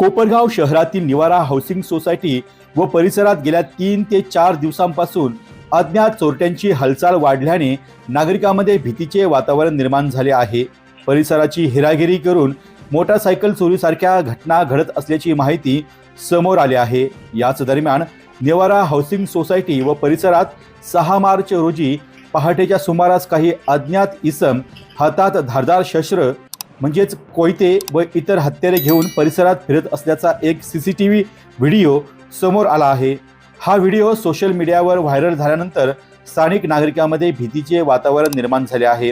कोपरगाव शहरातील निवारा housing society व परिसरात गेल्या 3 ते 4 दिवसांपासून अज्ञात चोरट्यांची हालचाल वाढल्याने नागरिकांमध्ये भीतीचे वातावरण निर्माण झाले आहे। परिसराची हेरागिरी करून मोटारसायकल चोरीसारख्या घटना घडत असल्याची माहिती समोर आली आहे। याच दरम्यान निवारा हाऊसिंग सोसायटी व परिसरात 6 मार्च रोजी पहाटेच्या सुमारास काही अज्ञात इसम हातात धारदार शस्त्र म्हणजेच कोयते व इतर हत्यारे घेऊन परिसरात फिरत असल्याचा एक सीसीटीव्ही व्हिडिओ समोर आला आहे। हा व्हिडिओ सोशल मीडियावर व्हायरल झाल्यानंतर स्थानिक नागरिकांमध्ये भीतीचे वातावरण निर्माण झाले आहे।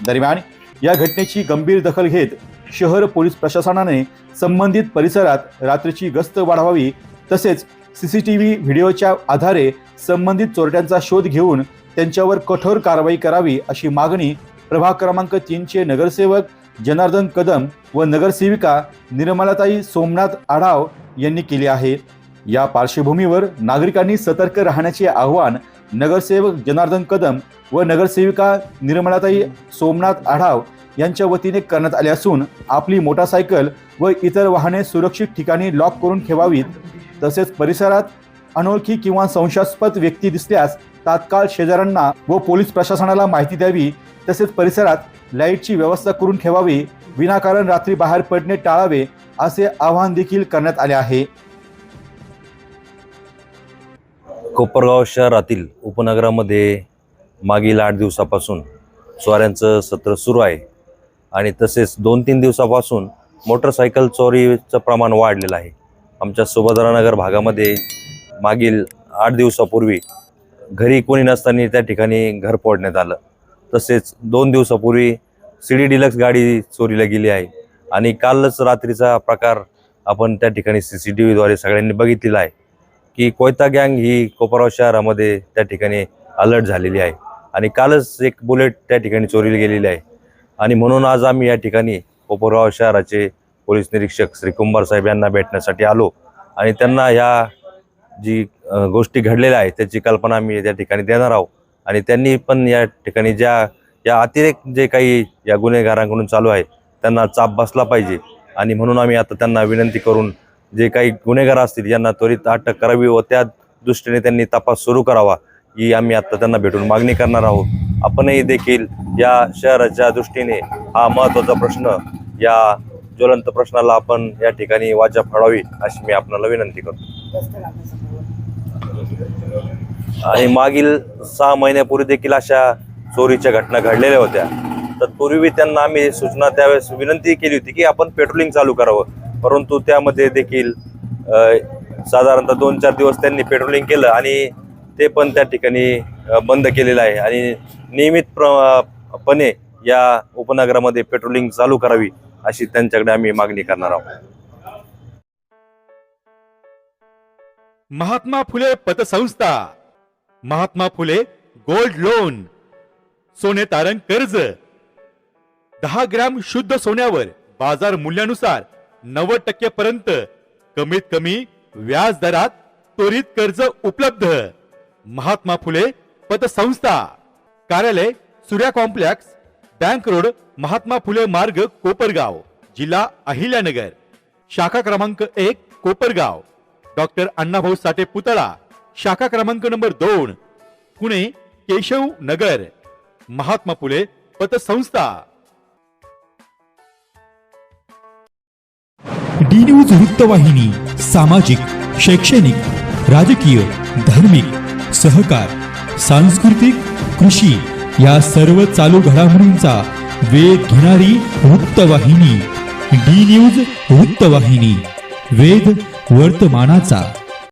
दरम्यान या घटनेची गंभीर दखल घेत शहर पोलीस प्रशासनाने संबंधित परिसरात रात्रीची गस्त वाढवावी तसेच सीसीटीव्ही व्हिडिओच्या आधारे संबंधित चोरट्यांचा शोध घेऊन त्यांच्यावर कठोर कारवाई करावी अशी मागणी प्रभाग क्रमांक 3 चे नगरसेवक जनार्दन कदम व नगरसेविका निर्मलाताई सोमनाथ आढाव यांनी केली आहे। या पार्श्वभूमीवर नागरिकांनी सतर्क राहण्याचे आवाहन नगरसेवक जनार्दन कदम व नगरसेविका निर्मलाताई सोमनाथ आढाव यांच्या वतीने करण्यात आले असून आपली मोटारसायकल व इतर वाहने सुरक्षित ठिकाणी लॉक करून ठेवावीत तसेच परिसरात अनोळखी किंवा संशयास्पद व्यक्ती दिसल्यास तात्काळ शेजाऱ्यांना व पोलीस प्रशासनाला माहिती द्यावी तसेच परिसरात लाईटची व्यवस्था करून ठेवावी, विनाकारण रात्री बाहेर पडणे टाळावे असे आवाहन देखील करण्यात आले आहे। कोपरगाव शहरातील उपनगरामध्ये मागील 8 दिवसापासून चोऱ्यांचं सत्र सुरू आहे आणि तसेच 2-3 दिवसापासून मोटरसायकल चोरीचं प्रमाण वाढलेलं आहे। आमच्या सुभद्रानगर भागामध्ये मागील 8 दिवसापूर्वी घरी कोणी नसताना त्या ठिकाणी घर फोडण्यात आलं। तसेच 2 दिवसापूर्वी सिडी डिलक्स गाडी चोरीला गेली आहे आणि कालच रात्रीचा प्रकार आपण त्या ठिकाणी सीसीटीव्हीद्वारे सगळ्यांनी बघितलेला आहे की कोयता गँग ही कोपरगाव शहरामध्ये त्या ठिकाणी अलर्ट झालेली आहे आणि कालच एक बुलेट त्या ठिकाणी चोरीला गेलेली आहे। आणि म्हणून आज आम्ही या ठिकाणी कोपरगाव शहराचे पोलीस निरीक्षक श्री कुंभार साहेब यांना भेटण्यासाठी आलो आणि त्यांना ह्या जी गोष्टी घडलेल्या आहेत त्याची कल्पना आम्ही त्या ठिकाणी देणार आहोत आणि त्यांनी पण या ठिकाणी या अतिरेक जे काही या गुन्हेगारांकडून चालू आहे त्यांना चाप बसला पाहिजे आणि म्हणून आम्ही आता त्यांना विनंती करून जे काही गुन्हेगार असतील यांना त्वरित अटक करावी व त्या दृष्टीने त्यांनी तपास सुरू करावा ही आम्ही आता त्यांना भेटून मागणी करणार आहोत। आपणही देखील या शहराच्या दृष्टीने हा महत्त्वाचा प्रश्न या ज्वलंत प्रश्नाला आपण या ठिकाणी वाचा फोडावी अशी मी आपल्याला विनंती करतो। आणि मागील 6 महिन्यापूर्वी देखील अशा चोरीच्या घटना घडलेल्या होत्या। तत्पूर्वी त्यांना आम्ही सूचना त्यावेळेस विनंती केली होती की आपण पेट्रोलिंग चालू करावं, परंतु त्यामध्ये देखील साधारणतः 2-4 दिवस त्यांनी पेट्रोलिंग केलं आणि ते पण त्या ठिकाणी बंद केलेलं आहे आणि नियमितपणे या उपनगरामध्ये पेट्रोलिंग चालू करावी अशी त्यांच्याकडे आम्ही मागणी करणार आहोत। महात्मा फुले पतसंस्था, महात्मा फुले गोल्ड लोन, सोने तारण कर्ज, 10 ग्रॅम शुद्ध सोन्यावर बाजार मूल्यानुसार 90% पर्यंत कमीत कमी व्याज दरात त्वरित कर्ज उपलब्ध। महात्मा फुले पतसंस्था, कार्यालय Surya complex, bank road, Mahatma Phule मार्ग, कोपरगाव, जिल्हा अहिल्यानगर, शाखा क्रमांक 1 कोपरगाव, डॉक्टर अण्णाभाऊ साठे पुतळा, शाखा क्रमांक नंबर 2 पुणे केशव नगर। महात्मा फुले पतसंस्था। डी न्यूज वृत्तवाहिनी सामाजिक, शैक्षणिक, राजकीय, धार्मिक, सहकार, सांस्कृतिक, कृषी या सर्व चालू घडामोडींचा वेध घेणारी वृत्तवाहिनी। डी न्यूज वृत्तवाहिनी, वेध वर्तमानाचा।